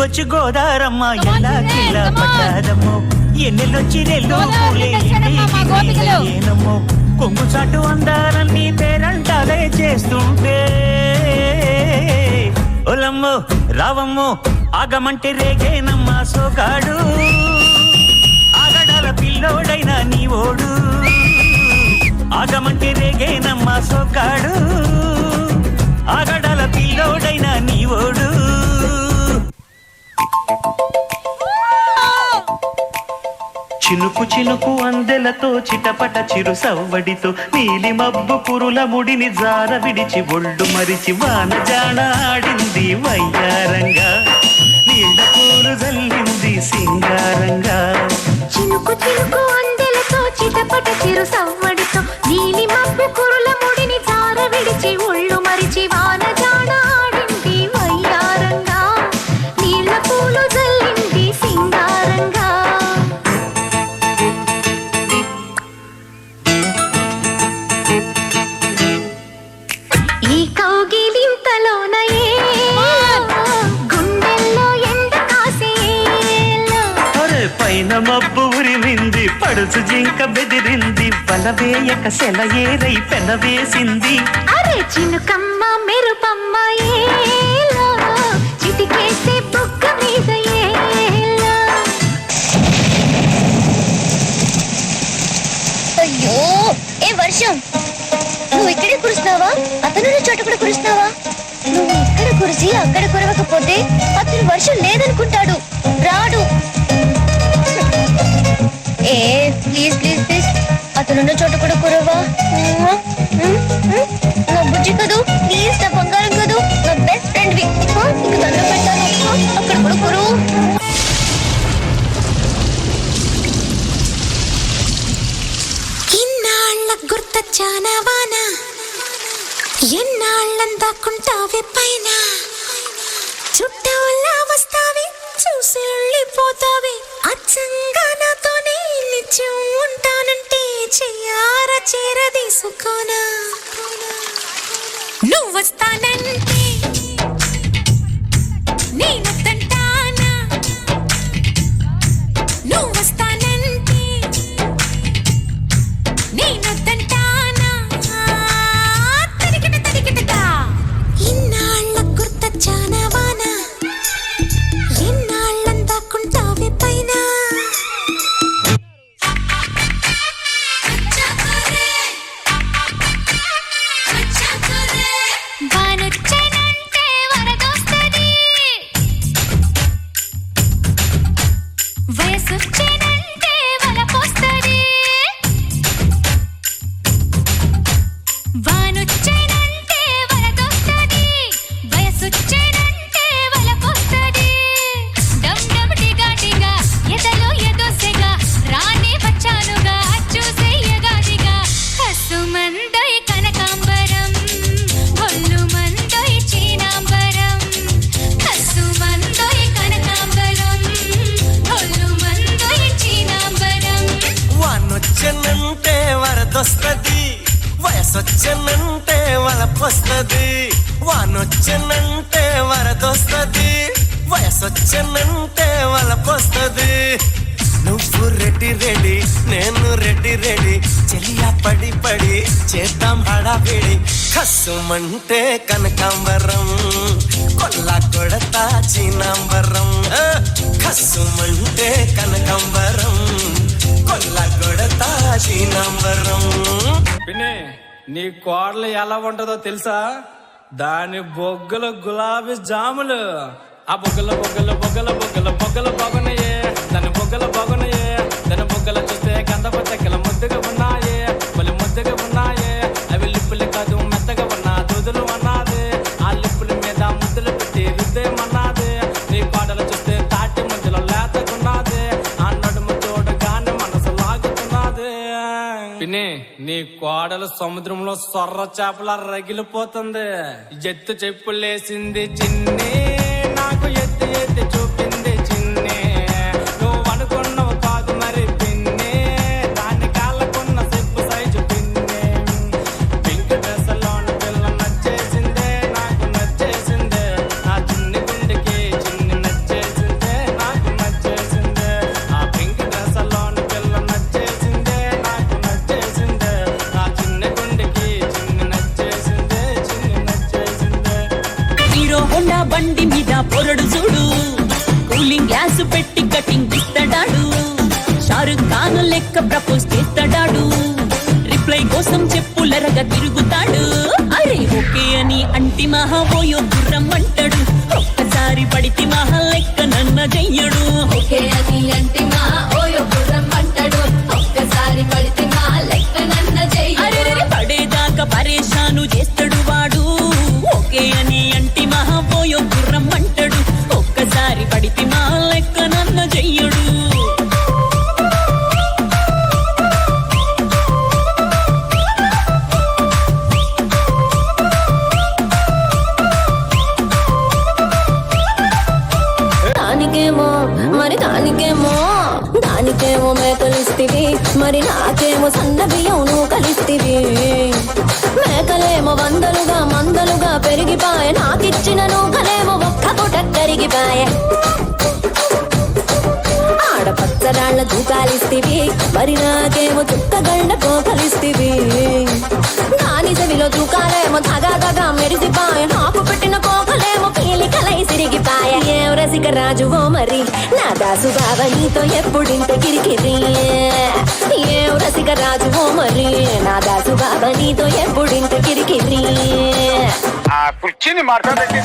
ఎత్తుకొచ్చి గోదారమ్మ ఎలా కిలా పట్టాదమ్మో ఎన్నెల్లొచ్చి నెల్లు ఏనమ్మో కొంగు చాటు అందాలన్నీ పేరంటాలే చేస్తుంటే ఒలమ్మో రావమ్మో ఆగమంటే రేగేనమ్మ సోగాడు ఆగడాల పిల్లోడైనా నీ ఓడు ఆగమంటే రేగేనమ్మ సోగాడు ఆగడాల పిల్లోడైనా నీ ఓడు చినుకు చినుకు అందెలతో చిటపట చిరు సవ్వడితో నీలి మబ్బు పురుల ముడిని జార విడిచి ఒళ్ళు మరిచి వాన జాడ ఆడింది వయ్యారంగా నీళ్ళ పూలు జల్లింది సింగారంగా చినుకు చినుకు అందెలతో చిటపట చిరు సవ్వడితో నీలి మబ్బు పురుల ముడిని జార విడిచి ఒళ్ళు మరిచి వాన జాడ ఆడింది వయ్యారంగా నీళ్ళ పూలు జల్లింది సింగారంగా ఈ కౌగిలింతలోన గుండెల్లో ఎండ కాసేలో పైన మబ్బు ఉరిమింది పడుచు జింక బెదిరింది వలవేయక సెలయేరై పెనవేసింది అరే చినుకమ్మ మెరుపమ్మ ఏలో చిటికేసే బుగ్గ మీద ఏలో అయ్యో ఏ వర్షం నువ్వు ఇక్కడే కురుస్తున్నావా అతను చోట కూడా కురుస్తున్నావా నువ్వు ఇక్కడ కురిసి అక్కడ కురవకపోతే అతను వర్షం లేదనుకుంటాడు రాడు ఏ ప్లీజ్ ప్లీజ్ ప్లీజ్ అతనున్న చోట కూడా కురవా నా బుజ్జి కదూ ప్లీజ్ నా బంగారం కదూ నా బెస్ట్ ఫ్రెండ్ వి నీకు దండం పెట్టాను అక్కడ కూడా కురువు గుర్తొచ్చానవానా ఎన్నాళ్ళందాకుంటావే పైన చుట్టవల్లా వస్తావే చూసి వెళ్ళిపోతావే అచ్చంగా నాతోనే నిత్యం ఉంటానంటే చెయ్యార చేరదీసుకోనా నువ్వు వస్తానంటే నేనొద్దంటానా నువ్వు వస్తానంటే నేనొద్దంటానా తరికిట తరికిటగా ఇన్నాళ్ళ గుర్తొచ్చానవానా ఎన్నాళ్ళందాకుంటావే పైన వయసొచ్చనంటే వలపొస్తది వానొచ్చనంటే వరదొస్తది వయసొచ్చనంటే వలపొస్తది నువ్వు రెడ్డి రెడీ నేను రెడ్డి రెడీ చెలియా పడి పడి చేద్దాం హడావిడి కస్సుమంటే కనకాంబరం కొల్లా కొడతా చీనాంబరం కస్సుమంటే కనకాంబరం కొల్లా కొడతా చీనాంబరం పిన్ని నీ కోడలు ఎలా ఉంటుందో తెలుసా దాని బొగ్గలు గులాబీ జాములు ఆ బొగ్గల బొగ్గల బొగ్గల బొగ్గల బొగ్గల బాగున్నాయే దాని బొగ్గల బాగున్నాయే దాని బొగ్గల చూస్తే గంధపు చెక్కల ముద్దుగా ఉన్నాయే మళ్ళీ ముద్దుగా ఉన్నాయే అవి లిప్పులు కాదు మెత్తగా ఉన్నా దూదులు అన్నది ఆ లిప్పుల మీద ముద్దులు పెట్టి రుద్దేమన్నది నీ కోడలు చూస్తే తాటి ముద్దులో లేతకున్నది ఆ నడుము చూడగానే మనసు లాగుతున్నది పిన్ని నీ కోడలు సముద్రంలో సొర్ర చేపల రగిలిపోతుంది ఎత్తు చెప్పులేసింది చిన్ని నాకు ఎత్తి ఎత్తి చూపింది చిన్ని నువ్వు అనుకున్నావు కాదు మరి పిన్ని దాని కాళ్ళకున్న చెప్పు సైజు పిన్ని పింక్ డ్రెస్లోని పిల్ల నచ్చేసిందే నాకు నచ్చేసిందే నా చిన్ని గుండెకి చిన్ని నచ్చేసింది కూలింగ్ గ్లాస్ పెట్టి కటింగ్ ఇస్తాడాడు షారుఖ్ ఖాన్ లెక్క ప్రపోజ్ చేస్తాడాడు రిప్లై కోసం చెప్పులరగా తిరుగుతాడు అరే ఓకే అని అంటి మహా ఓయో గుర్రం అంటాడు ఒక్కసారి పడితి మహా లెక్క నన్న చెయ్యడు ఓకే అని అంటే మా ఓయో గుర్రం అంటాడు ఒక్కసారి పడితే మా లెక్క నన్న చెయ్యి అరే పడేదాకా పరేషాను చేస్తాడు వాడు ఓకే అని అంటి మహా ఓయో గుర్రం అంటాడు ఒక్కసారి పడితి మా లెక్క నన్న చెయ్యడు దానికేమో మరి దానికేమో మేకలిస్తివి మరి నాకేమో సన్న బియ్యం నువ్వు కలిస్తివి మేకలేమో మందలుగా పెరిగిపాయ నాకిచ్చిన నూకలేమో ఒక్క పూట కరిగిపాయ ఆడపచ్చరాళ్ళ దూకాలిస్తివి మరి నాకేమో చుక్కగండ కోకలిస్తివి దాని చెవిలో దూకాలేమో తగా మెరిసిపాయ నాకు పెట్టిన కోకలేమో పీలికలై సిరిగిపాయ ఏం రసిక రాజువో మరి నా దాసు బావ నీతో ఎప్పుడింత కిరికిరి ఏం రసిక రాజువో మరి నా దాసు బావ నీతో ఎప్పుడింత కిరికిరి ఆ కుర్చీని మార్చబెట్టి